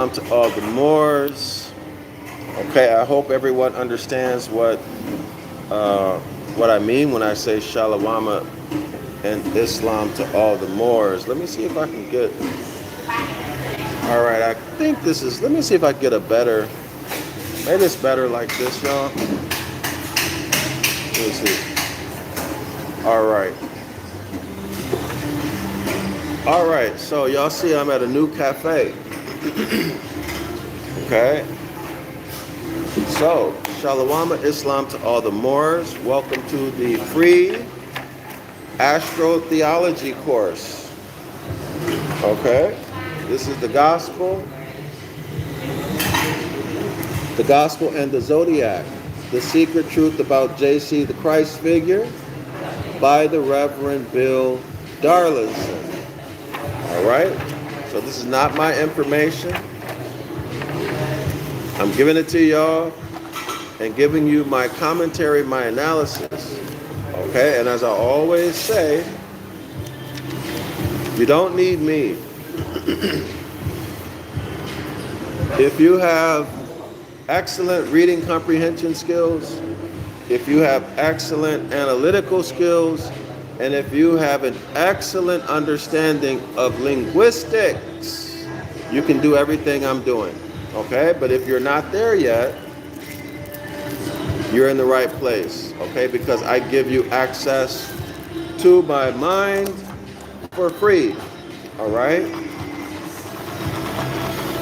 To all the Moors. Okay, I hope everyone understands what I mean when I say Shalawama and Islam to all the Moors. Let me see if I can get. All right, I think this is. Let me see if I can get a better. Maybe it's better like this, y'all. Let me see. All right. All right, so y'all see I'm at a new cafe. Okay. So, Shalawama Islam to all the Moors. Welcome to the free astrotheology course. Okay. This is the gospel and the zodiac. The secret truth about JC, the Christ figure, by the Reverend Bill Darrell-El. All right. So this is not my information. I'm giving it to y'all and giving you my commentary, my analysis. Okay, and as I always say, you don't need me. If you have excellent reading comprehension skills, if you have excellent analytical skills, and if you have an excellent understanding of linguistics, you can do everything I'm doing. Okay? But if you're not there yet, you're in the right place. Okay? Because I give you access to my mind for free. All right?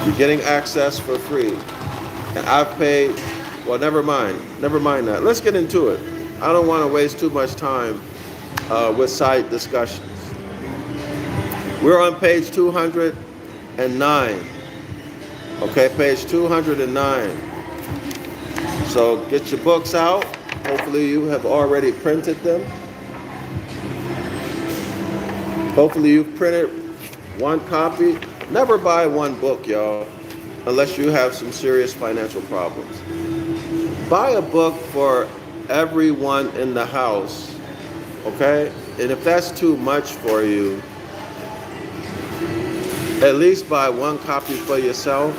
You're getting access for free. And I've paid, well, never mind that. Let's get into it. I don't want to waste too much time with side discussions. We're on page 209. Okay, page 209. So get your books out. Hopefully you have already printed them. Hopefully you've printed one copy. Never buy one book, y'all, unless you have some serious financial problems. Buy a book for everyone in the house. Okay? And if that's too much for you, at least buy one copy for yourself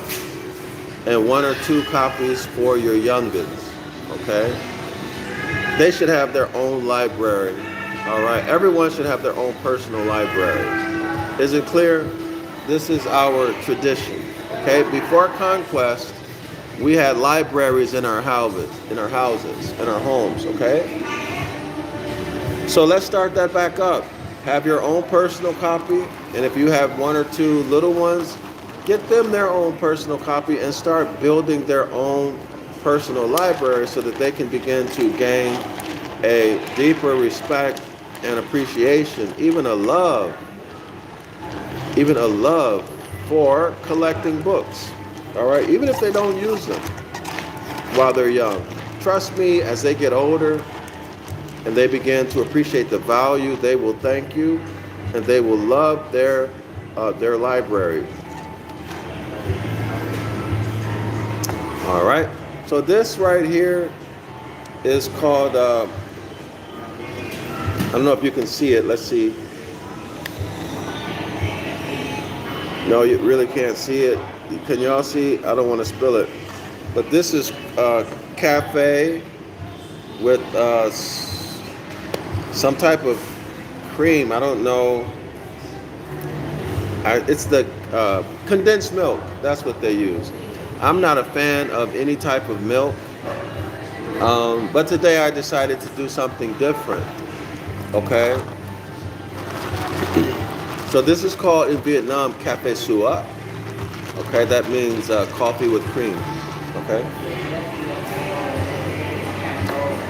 and one or two copies for your youngins. Okay? They should have their own library. All right? Everyone should have their own personal library. Is it clear? This is our tradition. Okay? Before conquest, we had libraries in our houses, in our homes. Okay? So let's start that back up. Have your own personal copy, and if you have one or two little ones, get them their own personal copy and start building their own personal library so that they can begin to gain a deeper respect and appreciation, even a love for collecting books. All right, even if they don't use them while they're young. Trust me, as they get older, and they begin to appreciate the value, they will thank you, and they will love their library. All right. So this right here is called. I don't know if you can see it. Let's see. No, you really can't see it. Can y'all see? I don't want to spill it. But this is cafe with some type of cream. I don't know. It's the condensed milk. That's what they use. I'm not a fan of any type of milk. But today I decided to do something different. Okay? So this is called in Vietnam Cafe Sua. Okay? That means coffee with cream. Okay?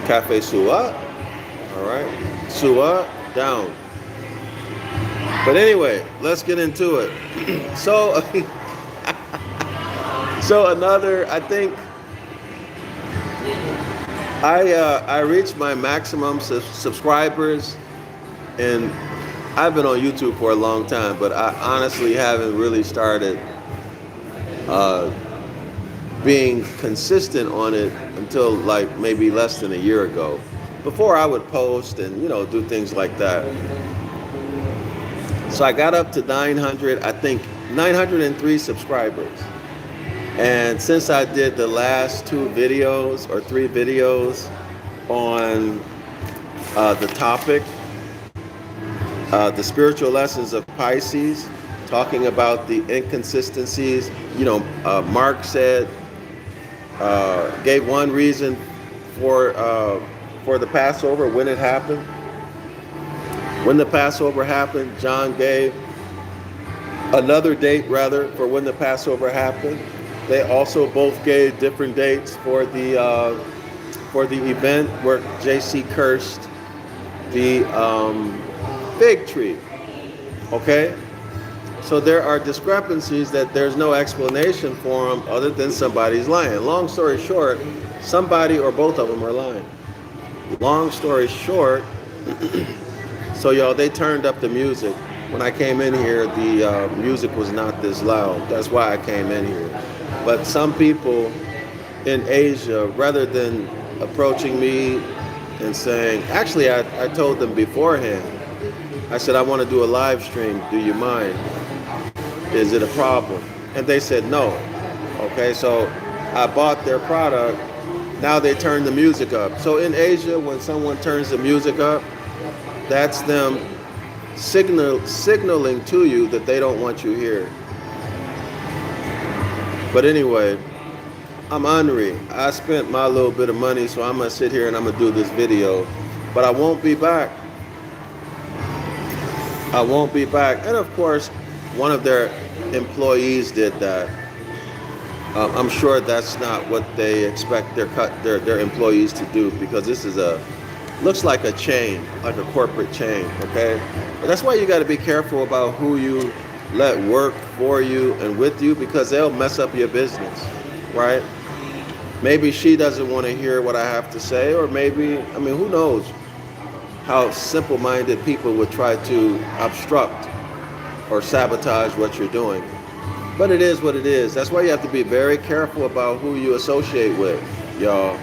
Cafe Sua. All right? Sua, down. But anyway, let's get into it. So another, I think, I reached my maximum subscribers, and I've been on YouTube for a long time, but I honestly haven't really started being consistent on it until like maybe less than a year ago. Before I would post and, do things like that. So I got up to 900, I think 903 subscribers. And since I did the last 2 videos or 3 videos on the topic, the spiritual lessons of Pisces, talking about the inconsistencies, Mark said, gave one reason for the Passover, when it happened. When the Passover happened, John gave another date, rather, for when the Passover happened. They also both gave different dates for the event where JC cursed the fig tree. Okay? So there are discrepancies that there's no explanation for them other than somebody's lying. Long story short, somebody or both of them are lying. Long story short, so y'all, they turned up the music. When I came in here, the music was not this loud. That's why I came in here. But some people in Asia, rather than approaching me and saying, actually, I told them beforehand, I said, I want to do a live stream. Do you mind? Is it a problem? And they said no. Okay, so I bought their product. Now they turn the music up. So in Asia, when someone turns the music up, that's them signaling to you that they don't want you here. But anyway, I'm Henri. I spent my little bit of money, so I'm going to sit here and I'm going to do this video. But I won't be back. I won't be back. And of course, one of their employees did that. I'm sure that's not what they expect their employees to do, because this is looks like a chain, like a corporate chain, okay? But that's why you got to be careful about who you let work for you and with you, because they'll mess up your business, right? Maybe she doesn't want to hear what I have to say, or maybe, who knows how simple-minded people would try to obstruct or sabotage what you're doing. But it is what it is. That's why you have to be very careful about who you associate with, y'all.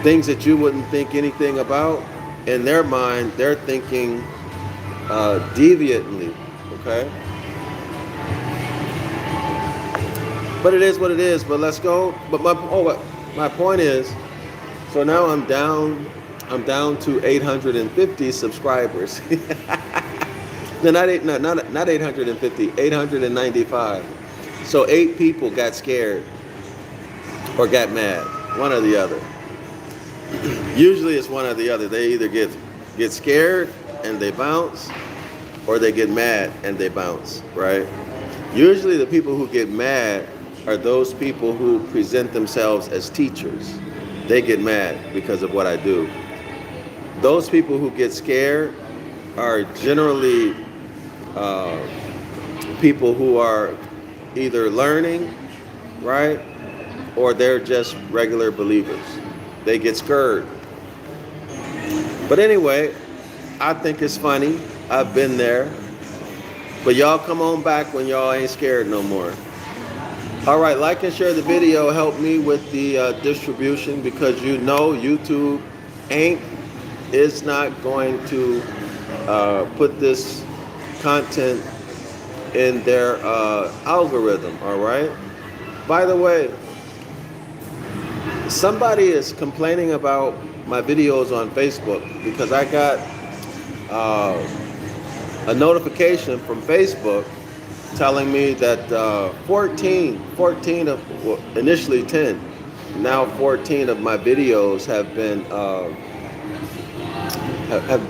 Things that you wouldn't think anything about, in their mind, they're thinking deviantly, okay? But it is what it is. But let's go. But my point is, so now I'm down to 850 subscribers. No, not 850, 895. So 8 people got scared or got mad, one or the other. Usually it's one or the other. They either get scared and they bounce, or they get mad and they bounce, right? Usually the people who get mad are those people who present themselves as teachers. They get mad because of what I do. Those people who get scared are generally people who are either learning, right, or they're just regular believers. They get scared. But anyway, I think it's funny. I've been there. But y'all come on back when y'all ain't scared no more. All right, like and share the video. Help me with the distribution, because YouTube is not going to put this content in their algorithm, all right? By the way, somebody is complaining about my videos on Facebook, because I got a notification from Facebook telling me that 14 of, well, initially 10, now 14 of my videos have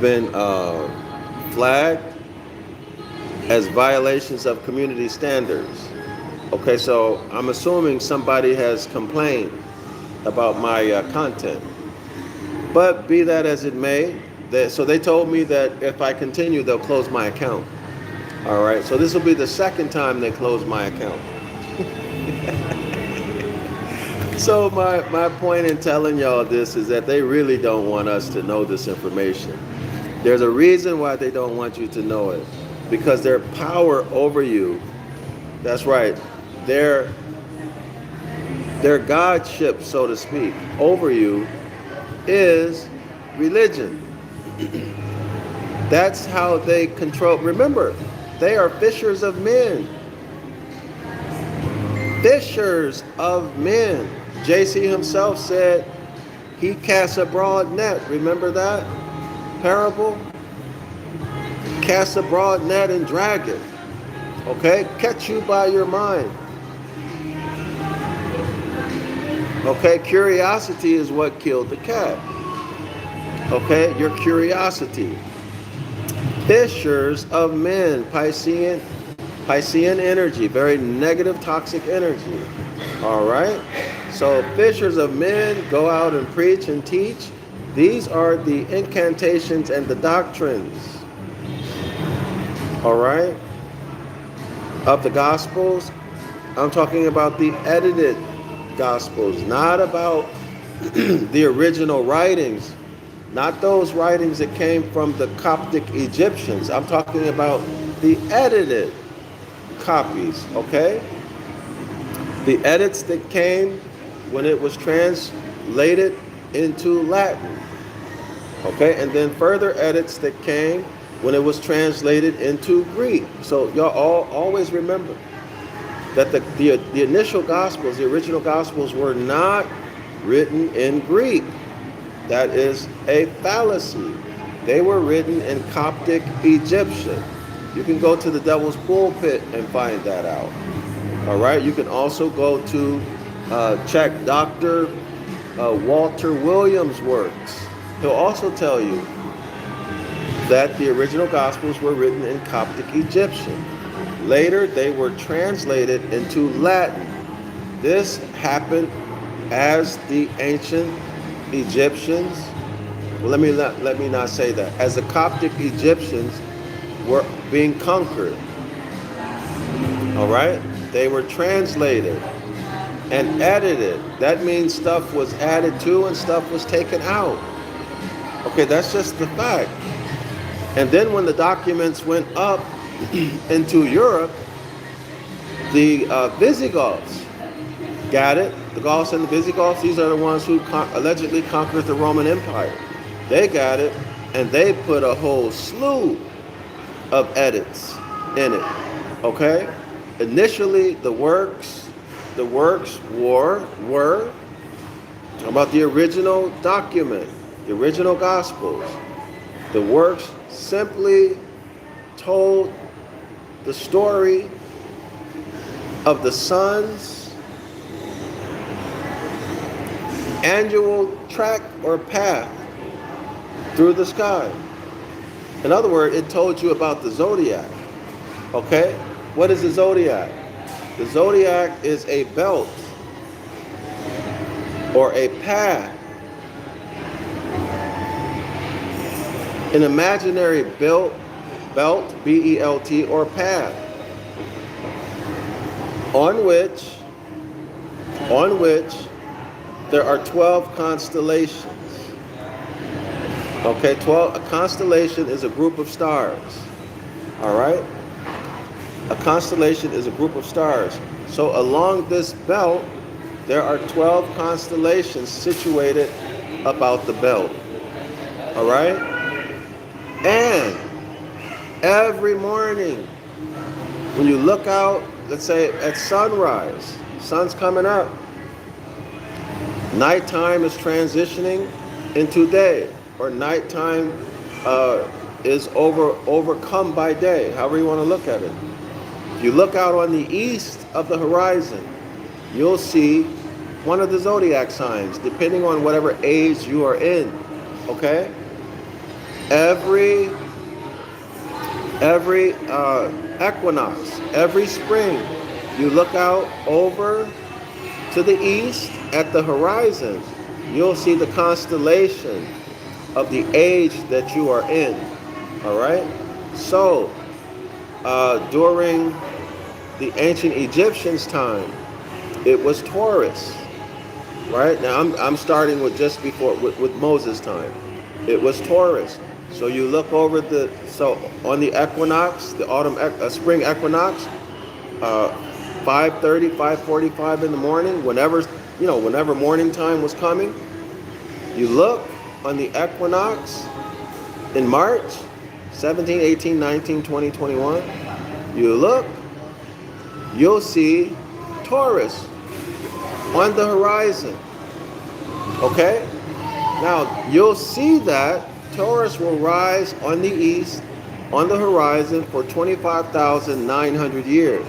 been flagged as violations of community standards. Okay, so I'm assuming somebody has complained about my content. But be that as it may, so they told me that if I continue, they'll close my account. All right, so this will be the second time they close my account. So my point in telling y'all this is that they really don't want us to know this information. There's a reason why they don't want you to know it, because their power over you, that's right, their godship, so to speak, over you is religion. That's how they control. Remember, they are fishers of men. Fishers of men. JC himself said he casts a broad net. Remember that parable? Cast a broad net and drag it. Okay? Catch you by your mind. Okay? Curiosity is what killed the cat. Okay? Your curiosity. Fishers of men. Piscean energy. Very negative, toxic energy. Alright? So fishers of men go out and preach and teach. These are the incantations and the doctrines. Alright? Of the Gospels. I'm talking about the edited Gospels, not about the original writings, not those writings that came from the Coptic Egyptians. I'm talking about the edited copies, okay? The edits that came when it was translated into Latin, okay? And then further edits that came when it was translated into Greek. So y'all always remember that the initial Gospels, the original Gospels, were not written in Greek. That is a fallacy. They were written in Coptic Egyptian. You can go to the Devil's Pulpit and find that out. All right. You can also go to check Dr. Walter Williams' works. He'll also tell you that the original Gospels were written in Coptic Egyptian. Later, they were translated into Latin. This happened as the ancient Egyptians. Well, let me not say that. As the Coptic Egyptians were being conquered. All right, they were translated and edited. That means stuff was added to and stuff was taken out. Okay, that's just the fact. And then when the documents went up into Europe, the Visigoths got it. The Goths and the Visigoths, these are the ones who allegedly conquered the Roman Empire. They got it, and they put a whole slew of edits in it. Okay? Initially, the works were about the original document, the original Gospels. The works simply told the story of the sun's annual track or path through the sky. In other words, it told you about the zodiac. Okay? What is the zodiac? The zodiac is a belt or a path. An imaginary belt, B-E-L-T, or path, on which there are 12 constellations. Okay, a constellation is a group of stars. All right? A constellation is a group of stars. So along this belt, there are 12 constellations situated about the belt. All right? And every morning, when you look out, let's say at sunrise, sun's coming up, nighttime is transitioning into day, or nighttime is overcome by day, however you want to look at it. If you look out on the east of the horizon, you'll see one of the zodiac signs, depending on whatever age you are in, okay? Every equinox, every spring, you look out over to the east at the horizon, you'll see the constellation of the age that you are in. All right? So, during the ancient Egyptians' time, it was Taurus. Right? Now, I'm starting with just before, with Moses' time. It was Taurus. So you look over on the equinox, the spring equinox, 5:30, 5:45 in the morning, whenever morning time was coming, you look on the equinox in March, 17, 18, 19, 20, 21, you look, you'll see Taurus on the horizon. Okay? Now, you'll see that Taurus will rise on the east, on the horizon for 25,900 years.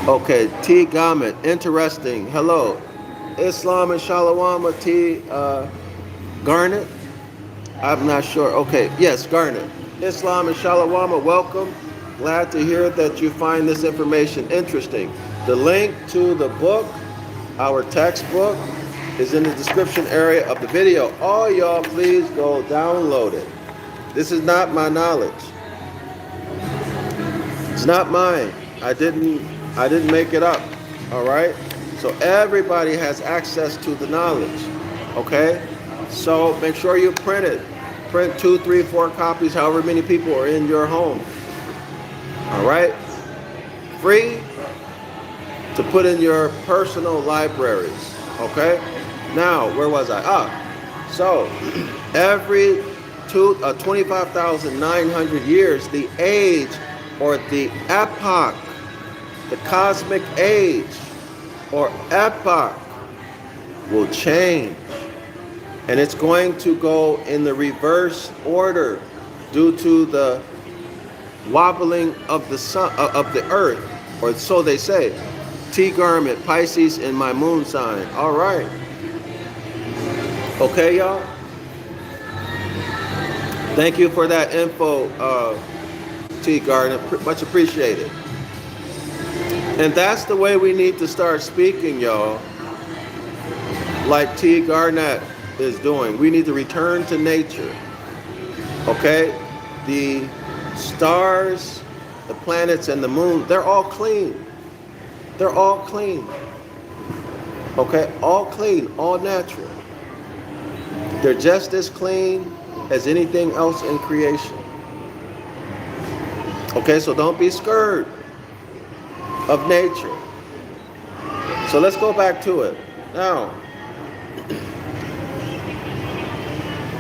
Okay, T. Gamet, interesting. Hello. Islam and Shalom, T. Garnet. I'm not sure. Okay, yes, Garnet. Islam and Shalom, welcome. Glad to hear that you find this information interesting. The link to the book, our textbook, is in the description area of the video. All y'all, please go download it. This is not my knowledge. It's not mine. I didn't make it up. All right? So everybody has access to the knowledge. Okay? So make sure you print it. Print 2, 3, 4 copies, however many people are in your home. All right? Free to put in your personal libraries. Okay? Now, where was I? So every 25,900 years, the age or the epoch, the cosmic age or epoch will change. And it's going to go in the reverse order due to the wobbling of the sun, of the earth, or so they say. T. Garment, Pisces in my moon sign. All right. Okay, y'all? Thank you for that info, T. Garment. Much appreciated. And that's the way we need to start speaking, y'all. Like T. Garnett is doing. We need to return to nature. Okay? The stars, the planets, and the moon, they're all clean. They're all clean. Okay? All clean, all natural. They're just as clean as anything else in creation. Okay, so don't be scared of nature. So let's go back to it. Now,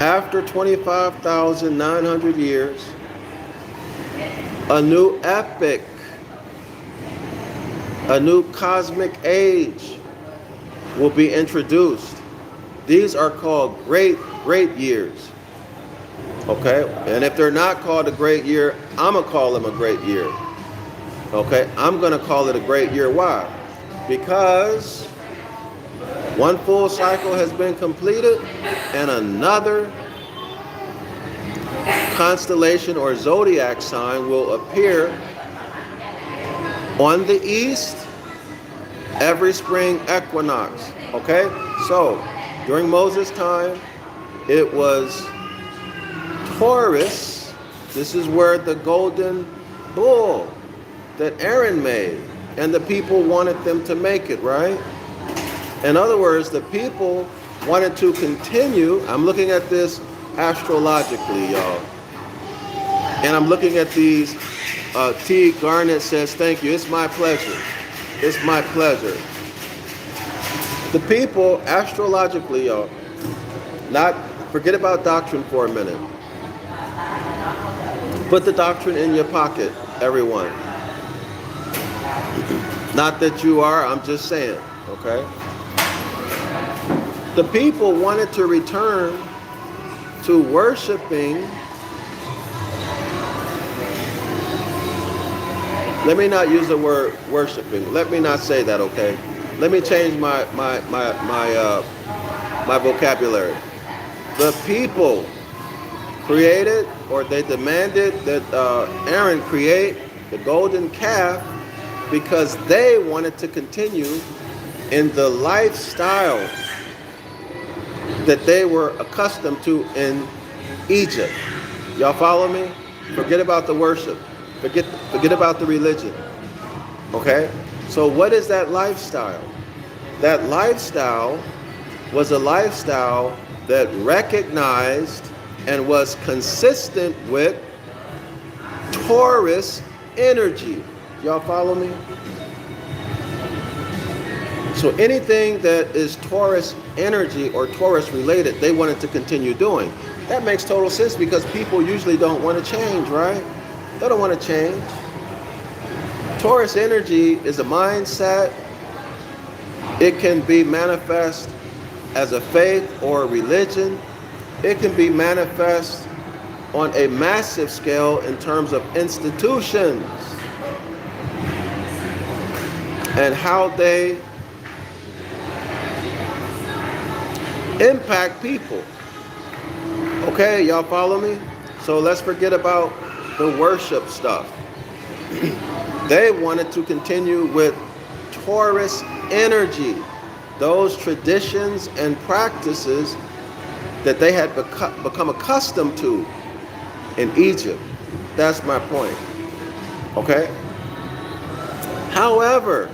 after 25,900 years, a new epic, a new cosmic age will be introduced. These are called great years. Okay? And if they're not called a great year, I'm going to call them a great year. Okay? I'm going to call it a great year. Why? Because one full cycle has been completed and another constellation or zodiac sign will appear on the east every spring equinox. Okay? So, during Moses' time, it was Taurus. This is where the golden bull that Aaron made, and the people wanted them to make it, right? In other words, the people wanted to continue. I'm looking at this astrologically, y'all. And I'm looking at these. T. Garnett says, thank you. It's my pleasure. It's my pleasure. The people, astrologically, y'all, forget about doctrine for a minute. Put the doctrine in your pocket, everyone. Not that you are, I'm just saying, okay? The people wanted to return to worshiping. Let me not use the word worshiping. Let me not say that, okay? Let me change my vocabulary. The people created, or they demanded that Aaron create the golden calf because they wanted to continue in the lifestyle that they were accustomed to in Egypt. Y'all follow me? Forget about the worship. Forget about the religion. Okay? So what is that lifestyle? That lifestyle was a lifestyle that recognized and was consistent with Taurus energy. Y'all follow me? So anything that is Taurus energy or Taurus related, they wanted to continue doing. That makes total sense because people usually don't want to change, right? They don't want to change. Taurus energy is a mindset. It can be manifest as a faith or a religion. It can be manifest on a massive scale in terms of institutions and how they impact people. Okay, y'all follow me? So let's forget about the worship stuff. They wanted to continue with Taurus energy, those traditions and practices that they had become accustomed to in Egypt. That's my point. Okay? However,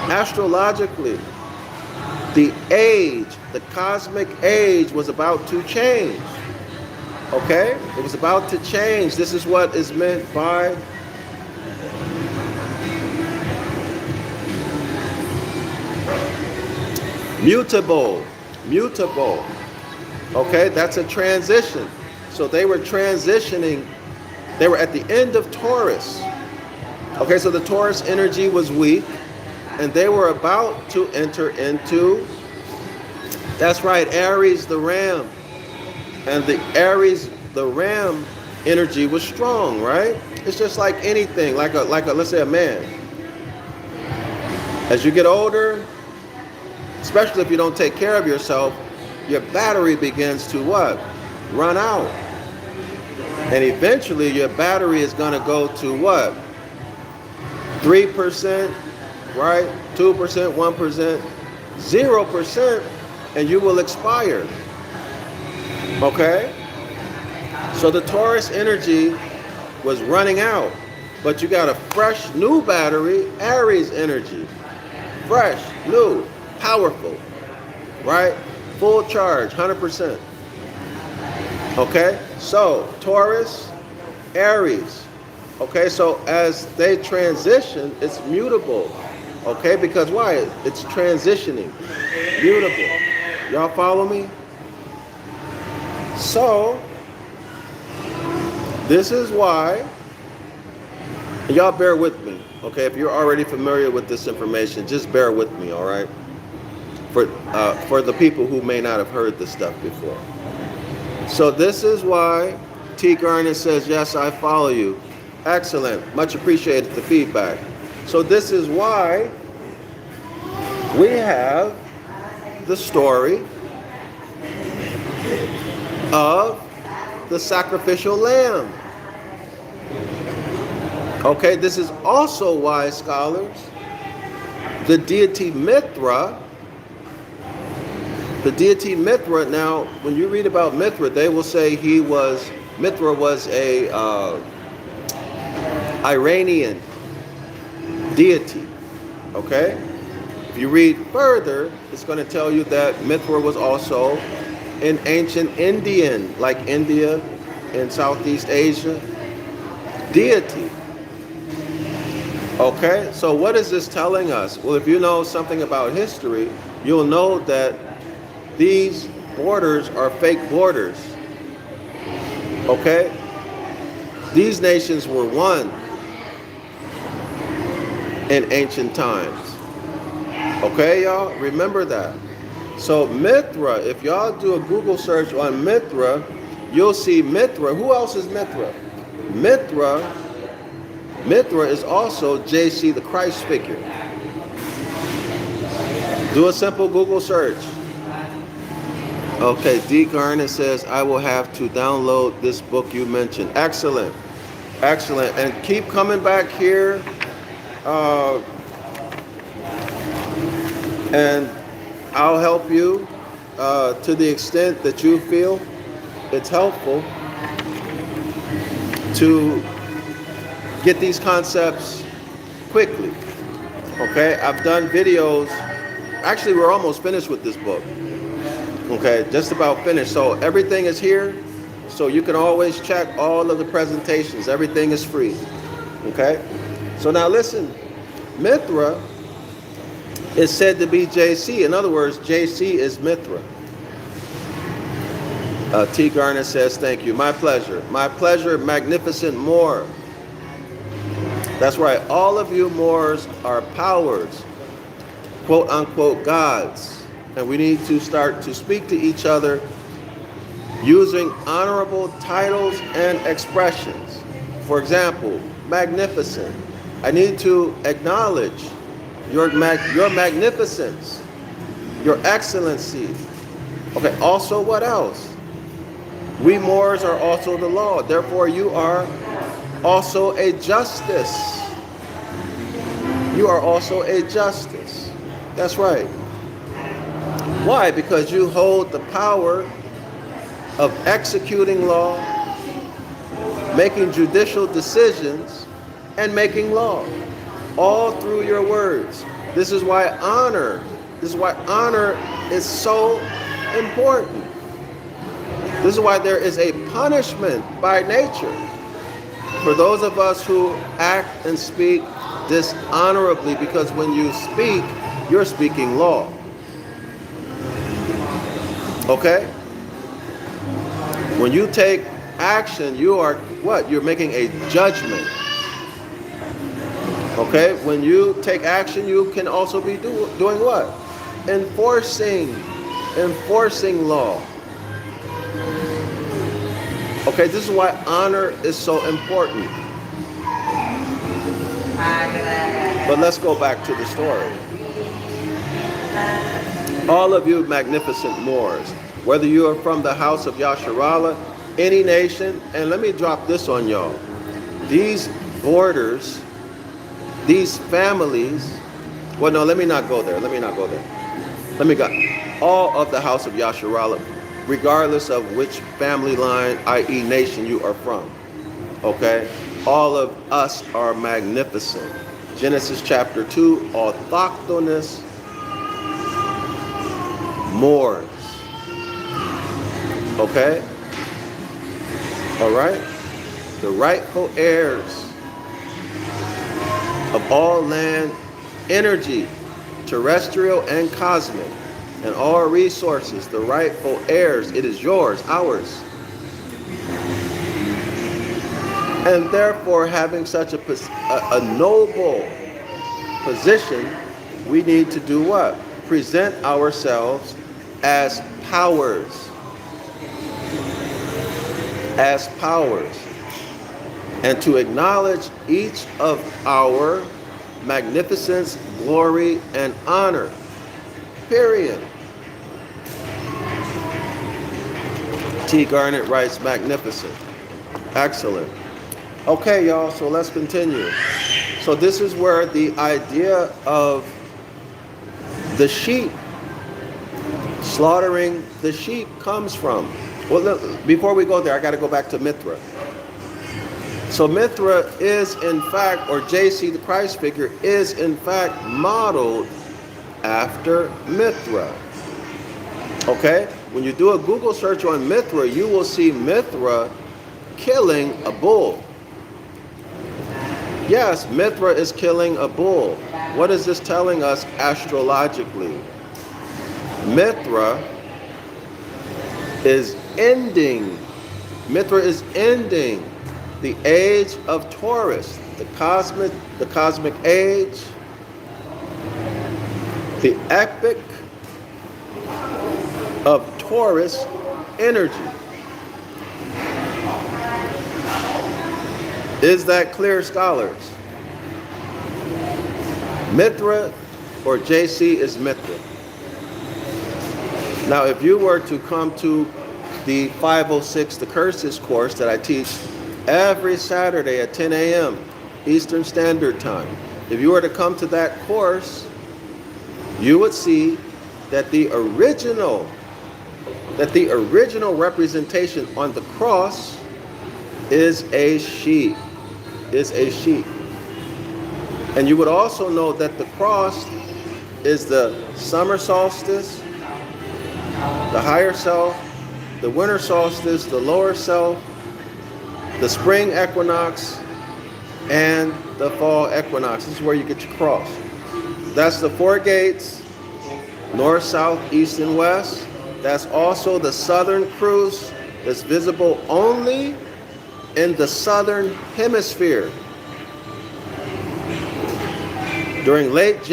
astrologically, the age, the cosmic age was about to change. Okay? It was about to change. This is what is meant by mutable. Okay? That's a transition. So they were transitioning. They were at the end of Taurus. Okay, so the Taurus energy was weak, and they were about to enter into, that's right, Aries the ram. And the Aries the ram energy was strong, right? It's just like anything, like a let's say a man. As you get older, especially if you don't take care of yourself, your battery begins to what? Run out. And eventually your battery is going to go to what? 3%, right? 2%, 1%, 0%, and you will expire. Okay? So the Taurus energy was running out, but you got a fresh new battery, Aries energy. Fresh, new, powerful, right? Full charge, 100%. Okay? So Taurus, Aries. Okay, so as they transition, it's mutable. Okay, because why? It's transitioning. Mutable. Y'all follow me? So, this is why, y'all bear with me. Okay, if you're already familiar with this information, just bear with me, all right? For the people who may not have heard this stuff before. So this is why T. Garner says, yes, I follow you. Excellent. Much appreciated the feedback. So this is why we have the story of the sacrificial lamb. Okay, this is also why, scholars, the deity Mithra, now, when you read about Mithra, they will say Mithra was a Iranian deity. Okay? If you read further, it's going to tell you that Mithra was also an ancient Indian, like India and Southeast Asia, deity. Okay? So what is this telling us? Well, if you know something about history, you'll know that these borders are fake borders. Okay? These nations were one in ancient times. Okay, y'all? Remember that. So Mithra, if y'all do a Google search on Mithra, you'll see Mithra. Who else is Mithra? Mithra is also JC the Christ figure. Do a simple Google search. Okay, D. Garner says, I will have to download this book you mentioned. Excellent. Excellent. And keep coming back here. And I'll help you to the extent that you feel it's helpful to get these concepts quickly. Okay, I've done videos. Actually, we're almost finished with this book. Okay, just about finished. So everything is here. So you can always check all of the presentations. Everything is free. Okay? So now listen. Mithra is said to be JC. In other words, JC is Mithra. T. Garner says, thank you. My pleasure. My pleasure, magnificent more. That's right. All of you Moors are powers, quote unquote gods. And we need to start to speak to each other using honorable titles and expressions. For example, magnificent. I need to acknowledge your magnificence, your excellency. Okay, also what else? We Moors are also the law. Therefore, you are also a justice. You are also a justice. That's right. Why? Because you hold the power of executing law, making judicial decisions, and making law, all through your words. This is why honor is so important. This is why there is a punishment by nature for those of us who act and speak dishonorably, because when you speak, you're speaking law. Okay? When you take action, you are what? You're making a judgment. Okay? When you take action, you can also be doing what? Enforcing law. Okay, this is why honor is so important. But let's go back to the story. All of you magnificent Moors, whether you are from the House of Yasharala, any nation, and let me drop this on y'all. These borders, these families, well, no, let me not go there. Let me go. All of the House of Yasharala, regardless of which family line, i.e. nation you are from. Okay? All of us are magnificent. Genesis chapter 2, autochthonous Moors. Okay? All right? The rightful heirs of all land, energy, terrestrial and cosmic, and all resources, the rightful heirs. It is yours, ours. And therefore, having such a noble position, we need to do what? Present ourselves as powers. As powers. And to acknowledge each of our magnificence, glory, and honor. Period. T. Garnett writes, magnificent. Excellent. Okay, y'all, so let's continue. So this is where the idea of the sheep, slaughtering the sheep, comes from. Well, look, before we go there, I got to go back to Mithra. So Mithra is in fact, or JC, the Christ figure, is in fact modeled after Mithra. Okay? When you do a Google search on Mithra, you will see Mithra killing a bull. Yes, Mithra is killing a bull. What is this telling us astrologically? Mithra is ending the age of Taurus, the cosmic age, the epic of Taurus energy. Is that clear, scholars? Mithra, or JC, is Mithra. Now, if you were to come to the 506, the Curses course that I teach every Saturday at 10 a.m. Eastern Standard Time, if you were to come to that course, you would see that the original representation on the cross is a sheep. And you would also know that the cross is the summer solstice, the higher self, the winter solstice, the lower self, the spring equinox, and the fall equinox. This is where you get your cross. That's the four gates, north, south, east, and west. That's also the southern cruise that's visible only in the southern hemisphere. During late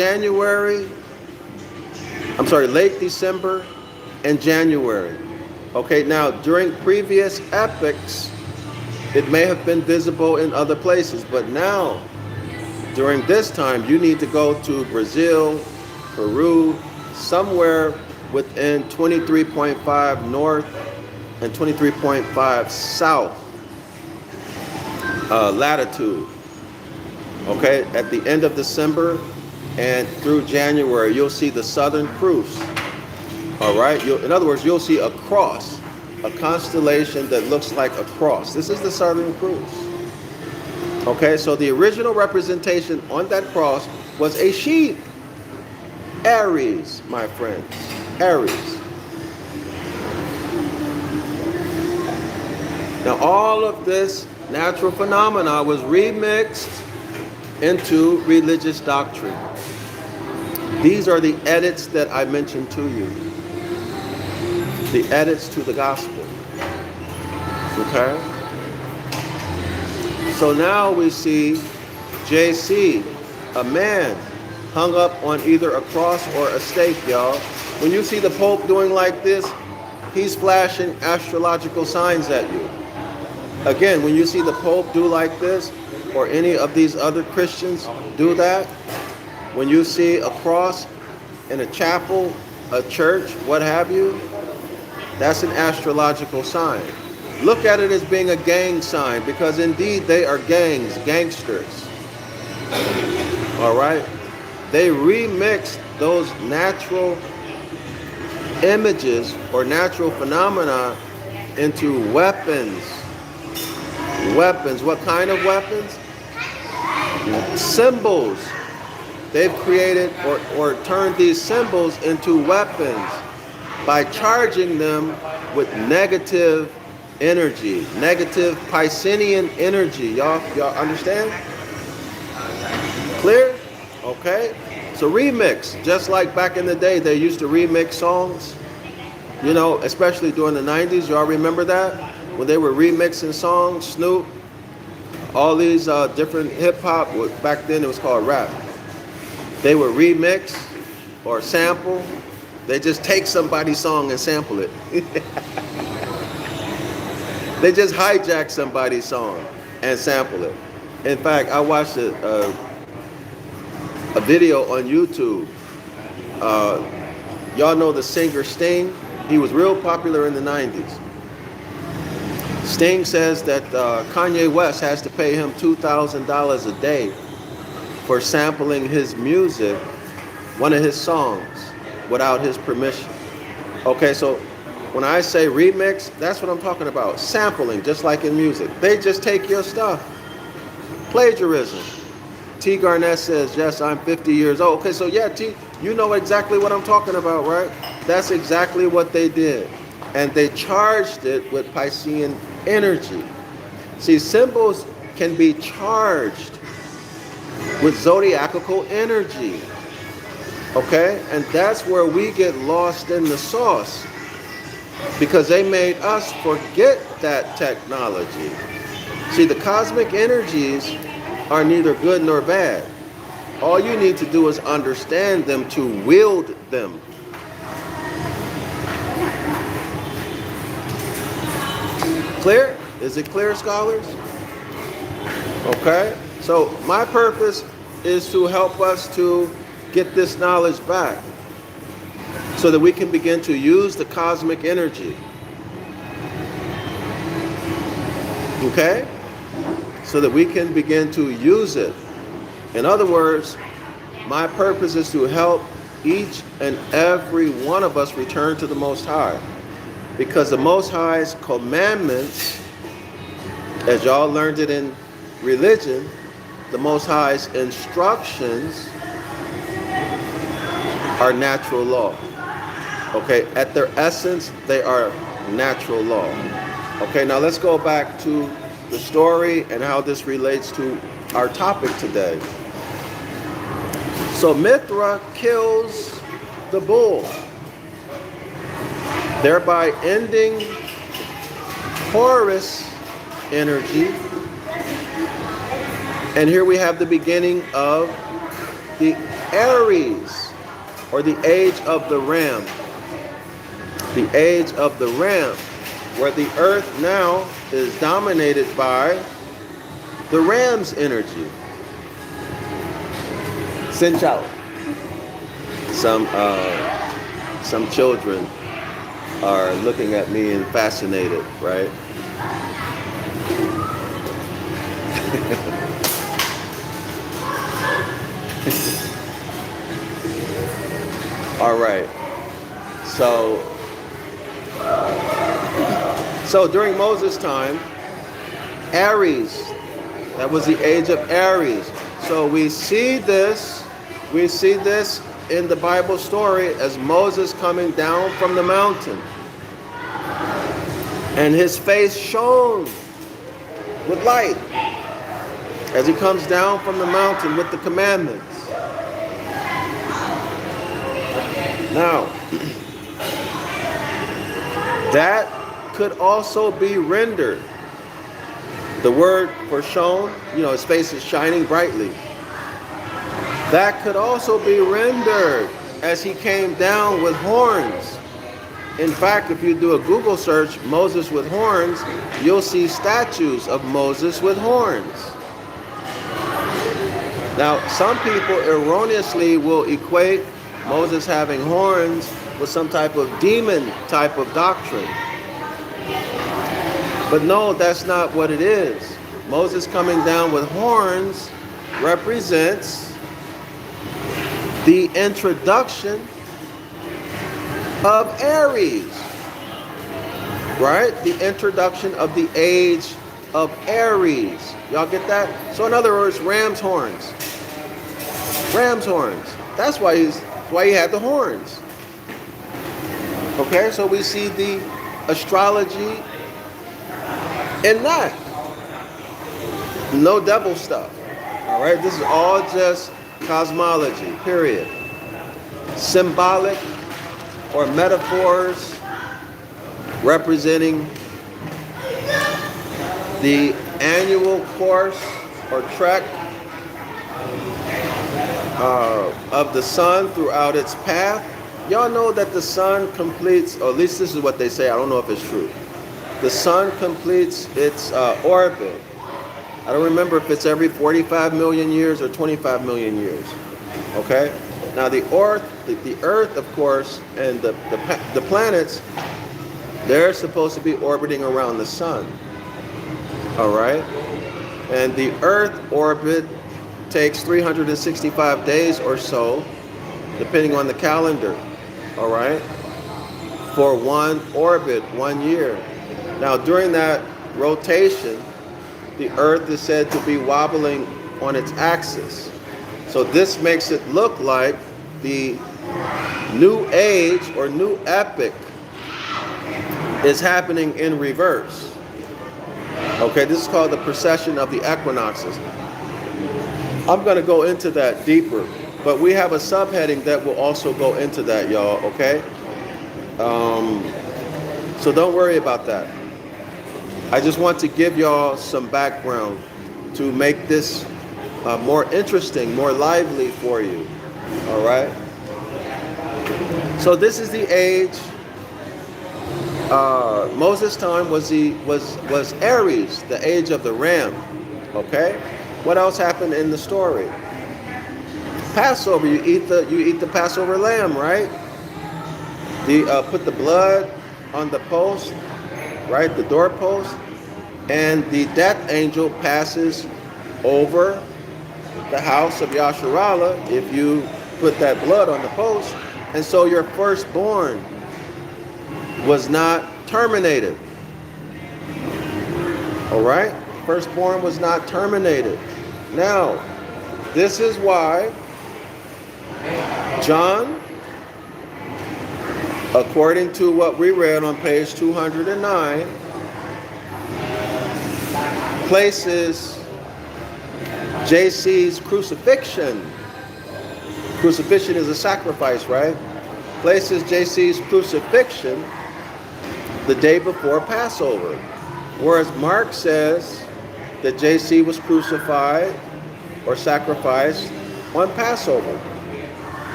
December and January. Okay, now during previous epochs, it may have been visible in other places, but now, during this time, you need to go to Brazil, Peru, somewhere within 23.5 north and 23.5 south latitude. Okay, at the end of December and through January, you'll see the Southern Cross. All right, in other words, you'll see a cross, a constellation that looks like a cross. This is the Southern Cross. Okay, so the original representation on that cross was a sheep. Aries, my friends, Aries. Now all of this natural phenomena was remixed into religious doctrine. These are the edits that I mentioned to you. The edits to the gospel. Okay? So now we see JC, a man hung up on either a cross or a stake, y'all. When you see the Pope doing like this, he's flashing astrological signs at you. Again, when you see the Pope do like this, or any of these other Christians do that, when you see a cross in a chapel, a church, what have you, that's an astrological sign. Look at it as being a gang sign, because indeed they are gangs, gangsters. All right? They remixed those natural images or natural phenomena into weapons. Weapons. What kind of weapons? Symbols. They've created or turned these symbols into weapons by charging them with negative energy, negative Piscean energy. Y'all understand? Clear? Okay. So remix, just like back in the day, they used to remix songs. You know, especially during the 90s. Y'all remember that? When they were remixing songs, Snoop, all these different hip-hop, back then it was called rap. They would remix or sample. They just take somebody's song and sample it. They just hijack somebody's song and sample it. In fact, I watched a video on YouTube. Y'all know the singer Sting? He was real popular in the 90s. Sting says that Kanye West has to pay him $2,000 a day for sampling his music, one of his songs, without his permission. Okay, so when I say remix, that's what I'm talking about. Sampling, just like in music. They just take your stuff. Plagiarism. T. Garnett says, yes, I'm 50 years old. Okay, so yeah, T, you know exactly what I'm talking about, right? That's exactly what they did. And they charged it with Piscean energy. See, symbols can be charged with zodiacal energy. Okay? And that's where we get lost in the sauce. Because they made us forget that technology. See, the cosmic energies are neither good nor bad. All you need to do is understand them to wield them. Clear? Is it clear, scholars? Okay. So my purpose is to help us to get this knowledge back so that we can begin to use the cosmic energy. Okay? So that we can begin to use it. In other words, my purpose is to help each and every one of us return to the Most High. Because the Most High's commandments, as y'all learned it in religion, the Most High's instructions are natural law. Okay, at their essence, they are natural law. Okay, now let's go back to the story and how this relates to our topic today. So Mithra kills the bull, thereby ending Horus energy. And here we have the beginning of the Aries, or the age of the ram. The age of the ram, where the earth now is dominated by the ram's energy. Sin Chao. Some children are looking at me and fascinated, right? All right. So during Moses' time, Aries, that was the age of Aries. So we see this in the Bible story as Moses coming down from the mountain. And his face shone with light as he comes down from the mountain with the commandments. Now, that could also be rendered. The word for shone, his face is shining brightly. That could also be rendered as he came down with horns. In fact, if you do a Google search, Moses with horns, you'll see statues of Moses with horns. Now, some people erroneously will equate Moses having horns with some type of demon type of doctrine. But no, that's not what it is. Moses coming down with horns represents the introduction of Aries, right? The introduction of the age of Aries. Y'all get that? So in other words, ram's horns. Ram's horns. That's why he had the horns. Okay, so we see the astrology in that. No devil stuff. All right, this is all just cosmology, period. Symbolic or metaphors representing the annual course or trek of the sun throughout its path. Y'all know that the sun completes, or at least this is what they say, I don't know if it's true. The sun completes its orbit. I don't remember if it's every 45 million years or 25 million years. Okay? Now the Earth, of course, and the planets, they're supposed to be orbiting around the sun. All right? And the Earth orbit takes 365 days or so, depending on the calendar. All right? For one orbit, 1 year. Now during that rotation, the Earth is said to be wobbling on its axis. So this makes it look like the new age or new epoch is happening in reverse. Okay, this is called the precession of the equinoxes. I'm going to go into that deeper, but we have a subheading that will also go into that, y'all, okay? So don't worry about that. I just want to give y'all some background to make this more interesting, more lively for you. All right. So this is the age. Moses' time was Aries, the age of the ram. Okay. What else happened in the story? Passover. You eat the Passover lamb, right? Put the blood on the post. Right, the doorpost, and the death angel passes over the house of Yasharala if you put that blood on the post, and so your firstborn was not terminated. All right, firstborn was not terminated. Now, this is why John, according to what we read on page 209, places JC's crucifixion. Crucifixion is a sacrifice, right? Places JC's crucifixion the day before Passover. Whereas Mark says that JC was crucified or sacrificed on Passover.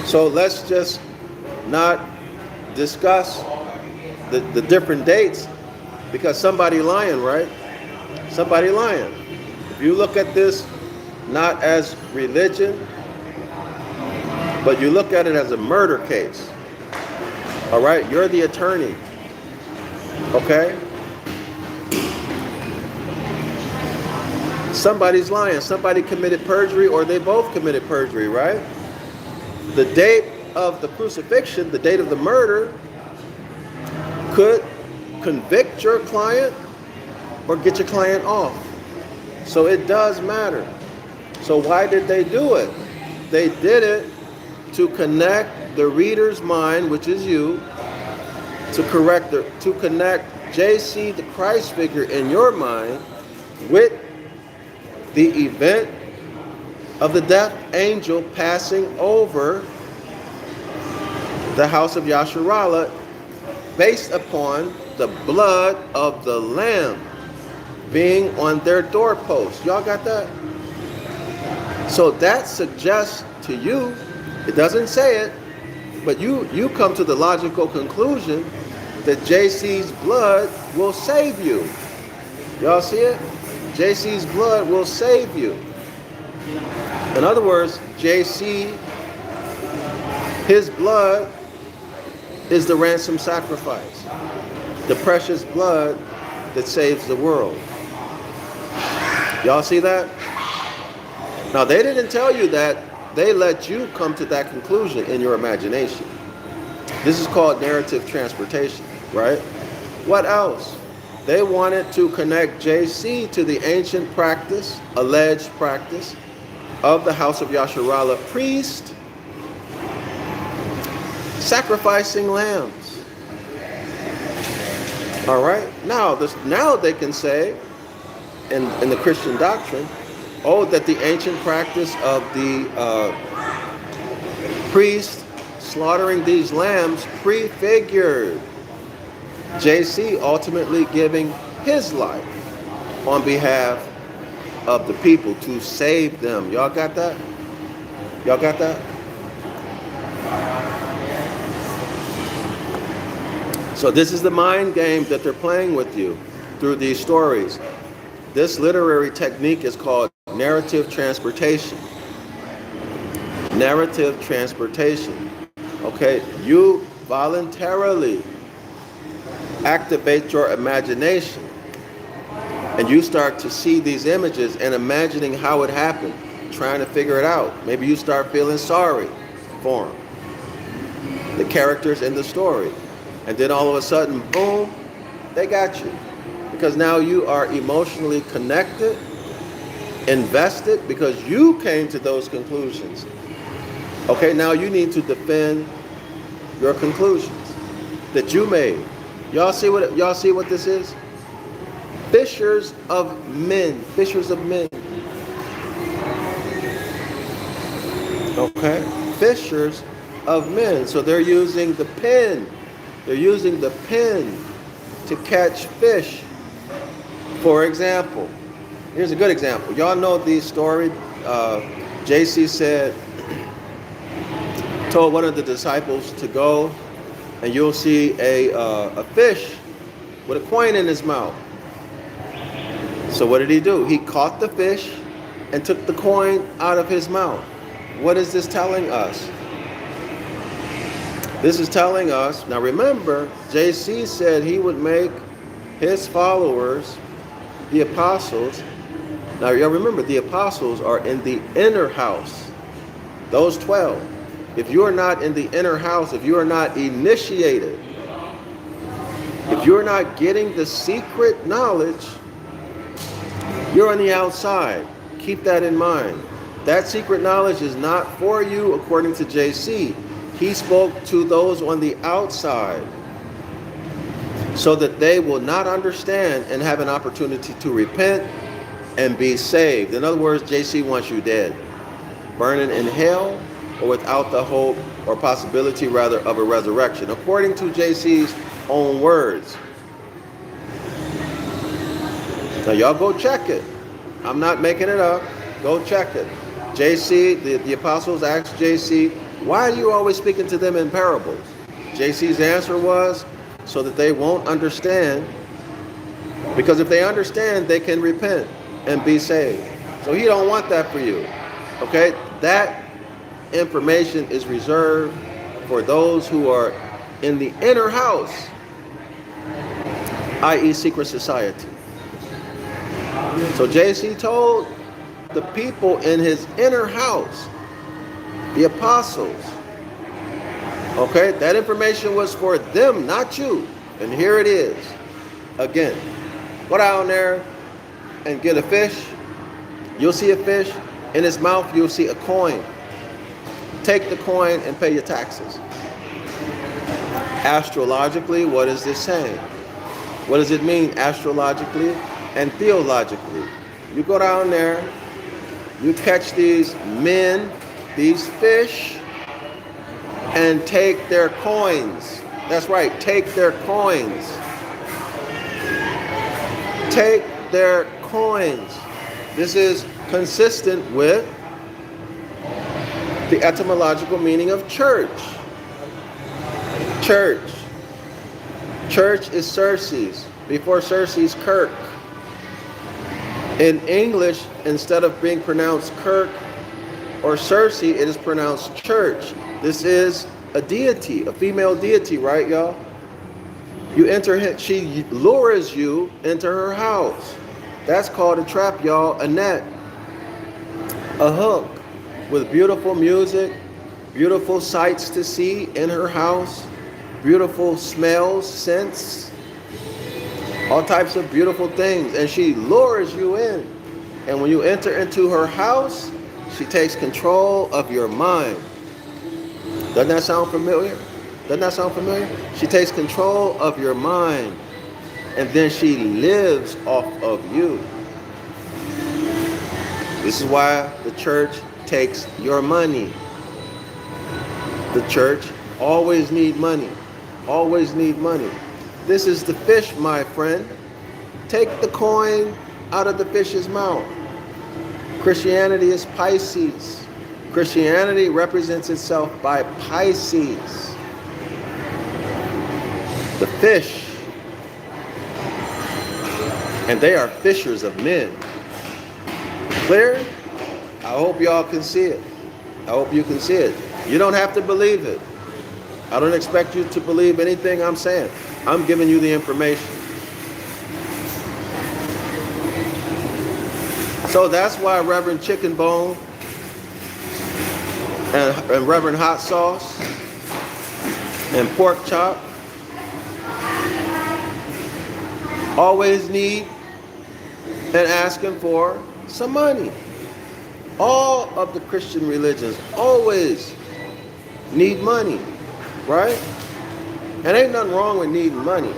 So let's just not discuss the different dates, because somebody lying, right? Somebody lying. If you look at this not as religion, but you look at it as a murder case, all right? You're the attorney, okay? Somebody's lying. Somebody committed perjury, or they both committed perjury, right? The date of the crucifixion, the date of the murder, could convict your client or get your client off. So it does matter. So why did they do it? They did it to connect the reader's mind, which is you, to connect JC, the Christ figure in your mind, with the event of the death angel passing over the House of Yasharala, based upon the blood of the Lamb being on their doorpost. Y'all got that? So that suggests to you, it doesn't say it, but you come to the logical conclusion that JC's blood will save you. Y'all see it? JC's blood will save you. In other words, JC, his blood is the ransom sacrifice, the precious blood that saves the world. Y'all see that? Now, they didn't tell you that. They let you come to that conclusion in your imagination. This is called narrative transportation, right? What else? They wanted to connect JC to the ancient practice, alleged practice, of the House of Yasharala priest sacrificing lambs. All right? Now they can say, in the Christian doctrine, oh, that the ancient practice of the priest slaughtering these lambs prefigured JC ultimately giving his life on behalf of the people to save them. Y'all got that? Y'all got that? So this is the mind game that they're playing with you through these stories. This literary technique is called narrative transportation. Narrative transportation. Okay, you voluntarily activate your imagination, and you start to see these images and imagining how it happened, trying to figure it out. Maybe you start feeling sorry for them, the characters in the story, and then all of a sudden, boom, they got you. Because now you are emotionally connected, invested, because you came to those conclusions. Okay, now you need to defend your conclusions that you made. Y'all see what this is? Fishers of men. Fishers of men. Okay? Fishers of men. So they're using the pen. They're using the pen to catch fish. For example, here's a good example. Y'all know the story. JC told one of the disciples to go, and you'll see a fish with a coin in his mouth. So what did he do? He caught the fish and took the coin out of his mouth. What is this telling us? This is telling us, now remember, JC said he would make his followers, the apostles. Now y'all remember, the apostles are in the inner house. Those 12. If you are not in the inner house, if you are not initiated, if you're not getting the secret knowledge, you're on the outside. Keep that in mind. That secret knowledge is not for you, according to JC. He spoke to those on the outside so that they will not understand and have an opportunity to repent and be saved. In other words, JC wants you dead, burning in hell, or without the hope or possibility, rather, of a resurrection, according to JC's own words. Now y'all go check it. I'm not making it up. Go check it. JC, the apostles asked JC, why are you always speaking to them in parables? JC's answer was, so that they won't understand, because if they understand, they can repent and be saved. So he don't want that for you. Okay? That information is reserved for those who are in the inner house, i.e. secret society. So JC told the people in his inner house, the apostles, okay, that information was for them, not you. And here it is. Again, go down there and get a fish. You'll see a fish. In its mouth, you'll see a coin. Take the coin and pay your taxes. Astrologically, what is this saying? What does it mean astrologically and theologically? You go down there, you catch these men, these fish, and take their coins. That's right, take their coins. Take their coins. This is consistent with the etymological meaning of church. Church. Church is Circe's. Before Circe's, Kirk. In English, instead of being pronounced Kirk or Circe, it is pronounced church. This is a deity, a female deity, right, y'all? You enter, she lures you into her house. That's called a trap, y'all, a net, a hook with beautiful music, beautiful sights to see in her house, beautiful smells, scents, all types of beautiful things. And she lures you in. And when you enter into her house, she takes control of your mind. Doesn't that sound familiar? Doesn't that sound familiar? She takes control of your mind. And then she lives off of you. This is why the church takes your money. The church always need money. Always need money. This is the fish, my friend. Take the coin out of the fish's mouth. Christianity is Pisces. Christianity represents itself by Pisces. The fish. And they are fishers of men. Clear? I hope y'all can see it. I hope you can see it. You don't have to believe it. I don't expect you to believe anything I'm saying. I'm giving you the information. So that's why Reverend Chicken Bone and Reverend Hot Sauce and Pork Chop always need and asking for some money. All of the Christian religions always need money, right? And ain't nothing wrong with needing money.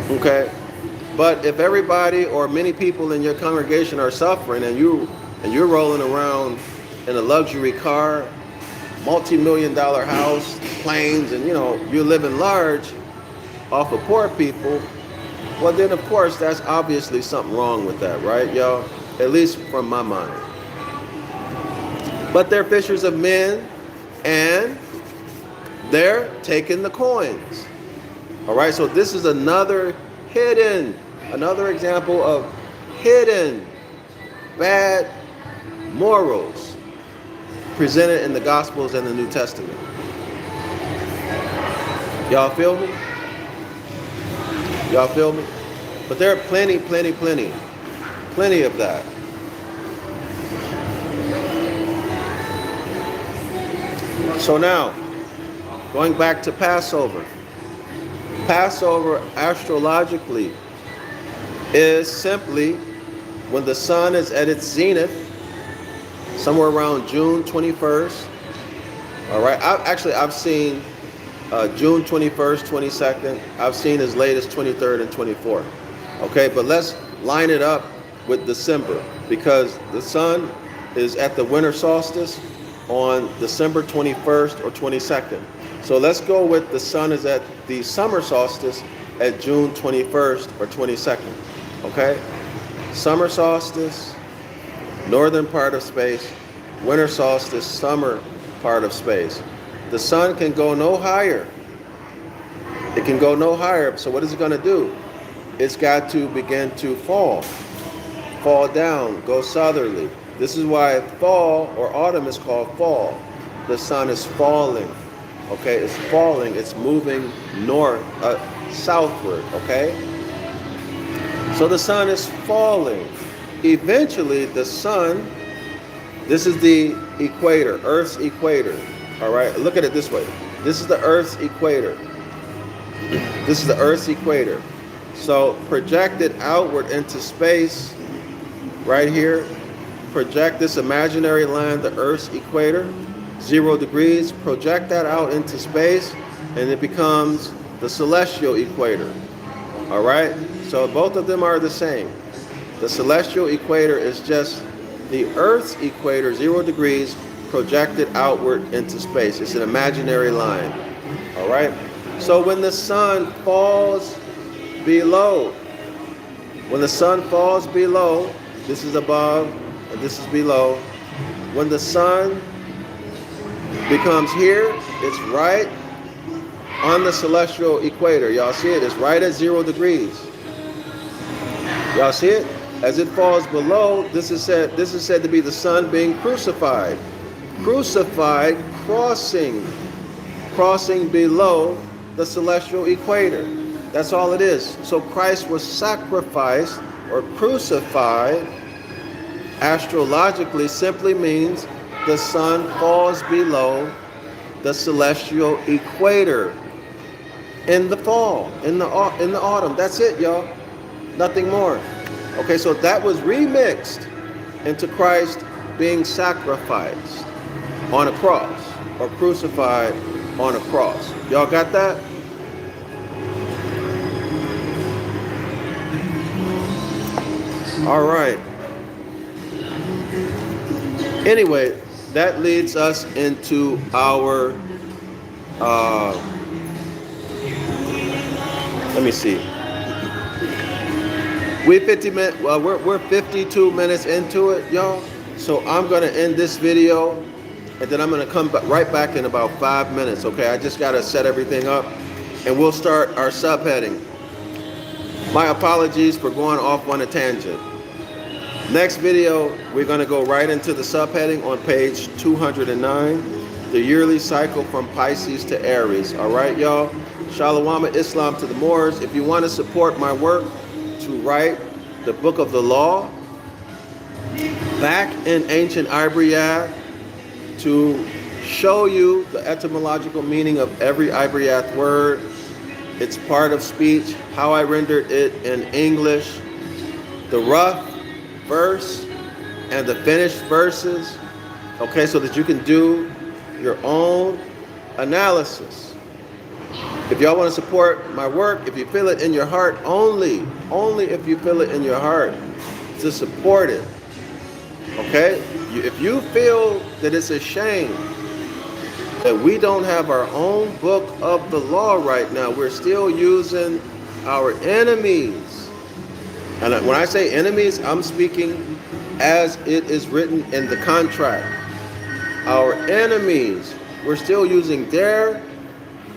Okay? But if everybody or many people in your congregation are suffering and you're rolling around in a luxury car, multi-million-dollar house, planes, and you're living large off of poor people, well then of course that's obviously something wrong with that, right, y'all? At least from my mind. But they're fishers of men and they're taking the coins. All right, so this is another example of hidden bad morals presented in the Gospels and the New Testament. Y'all feel me? Y'all feel me? But there are plenty of that. So now, going back to Passover. Passover astrologically is simply when the sun is at its zenith, somewhere around June 21st. All right, I've seen June 21st, 22nd. I've seen as late as 23rd and 24th. Okay, but let's line it up with December because the sun is at the winter solstice on December 21st or 22nd. So let's go with the sun is at the summer solstice at June 21st or 22nd. Okay? Summer solstice, northern part of space. Winter solstice, summer part of space. The sun can go no higher. It can go no higher. So what is it going to do? It's got to begin to fall down, go southerly. This is why fall or autumn is called fall. The sun is falling. Okay, it's falling. It's moving north, southward. Okay. So the sun is falling. Eventually, the sun. This is the equator, Earth's equator. All right. Look at it this way. This is the Earth's equator. This is the Earth's equator. So projected outward into space, right here, project this imaginary line, the Earth's equator, 0 degrees, project that out into space, and it becomes the celestial equator. All right? So both of them are the same. The celestial equator is just the Earth's equator, 0 degrees, projected outward into space. It's an imaginary line. All right? So when the sun falls below, this is above and this is below. When the sun becomes here, it's right on the celestial equator. Y'all see it? It's right at 0 degrees. Y'all see it? As it falls below, this is said to be the sun being crucified. Crucified, crossing below the celestial equator. That's all it is. So Christ was sacrificed or crucified. Astrologically simply means the sun falls below the celestial equator in the fall, in the autumn. That's it, y'all. Nothing more. Okay, so that was remixed into Christ being sacrificed on a cross or crucified on a cross. Y'all got that? All right. Anyway, that leads us into our, let me see. We're 52 minutes into it, y'all. So I'm going to end this video, and then I'm going to come right back in about 5 minutes, okay? I just got to set everything up, and we'll start our subheading. My apologies for going off on a tangent. Next video, we're going to go right into the subheading on page 209, the yearly cycle from Pisces to Aries. All right, y'all? Shalom Islam to the Moors. If you want to support my work to write the book of the law back in ancient Ibaryath, to show you the etymological meaning of every Ibaryath word, its part of speech, how I rendered it in English, the rough verse and the finished verses, okay, so that you can do your own analysis. If y'all want to support my work, if you feel it in your heart, only if you feel it in your heart to support it, okay? If you feel that it's a shame that we don't have our own book of the law right now, we're still using our enemies. And when I say enemies, I'm speaking as it is written in the contract. Our enemies, we're still using their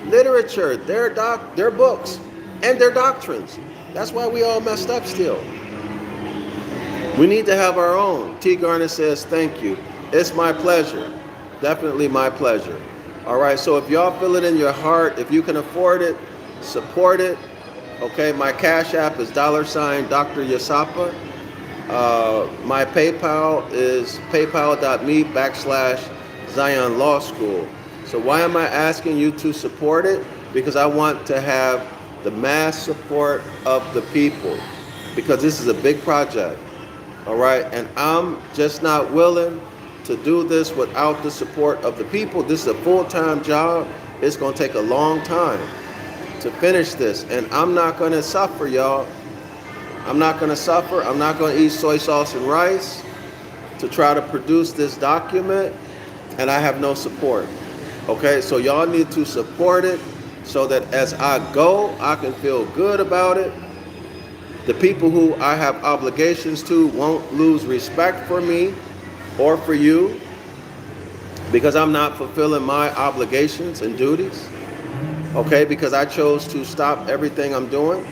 literature, their books, and their doctrines. That's why we all messed up still. We need to have our own. T. Garner says, thank you. It's my pleasure. Definitely my pleasure. All right, so if y'all feel it in your heart, if you can afford it, support it. Okay, my Cash App is $DrYasapa. My PayPal is paypal.me/Zion Law School. So why am I asking you to support it? Because I want to have the mass support of the people, because this is a big project. All right, and I'm just not willing to do this without the support of the people. This is a full-time job. It's going to take a long time to finish this, and I'm not going to suffer, y'all. I'm not going to suffer. I'm not going to eat soy sauce and rice to try to produce this document, and I have no support. Okay, so y'all need to support it so that as I go, I can feel good about it, The people who I have obligations to won't lose respect for me or for you because I'm not fulfilling my obligations and duties. Okay, because I chose to stop everything I'm doing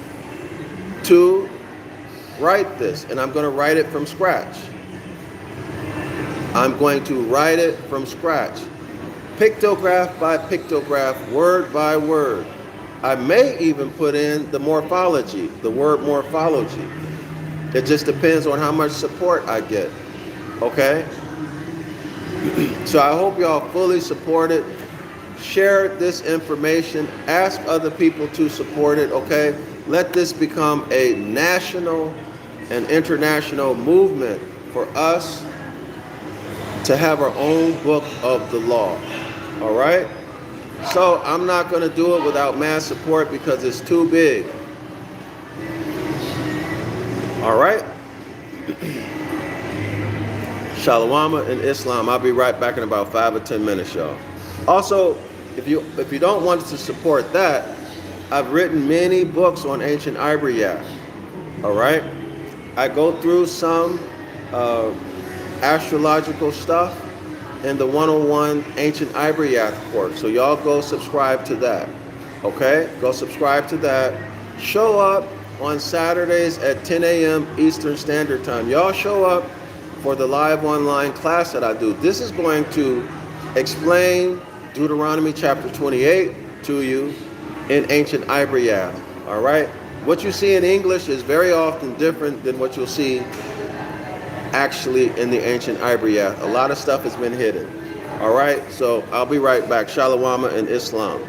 to write this, and I'm going to write it from scratch. I'm going to write it from scratch, pictograph by pictograph, word by word. I may even put in the morphology, the word morphology. It just depends on how much support I get. Okay? So I hope y'all fully support it. Share this information. Ask other people to support it. Okay? Let this become a national and international movement for us to have our own book of the law. All right? So I'm not going to do it without mass support because it's too big. All right? Shalom in Islam. I'll be right back in about 5 or 10 minutes, y'all. Also, if you don't want to support that, I've written many books on ancient Ibaryath. All right? I go through some astrological stuff in the 101 Ancient Ibaryath course. So y'all go subscribe to that. Okay? Go subscribe to that. Show up on Saturdays at 10 a.m. Eastern Standard Time. Y'all show up for the live online class that I do. This is going to explain Deuteronomy chapter 28 to you in Ancient Ibaryath. All right? What you see in English is very often different than what you'll see actually in the Ancient Ibaryath. A lot of stuff has been hidden. All right? So I'll be right back. Shalom in Islam.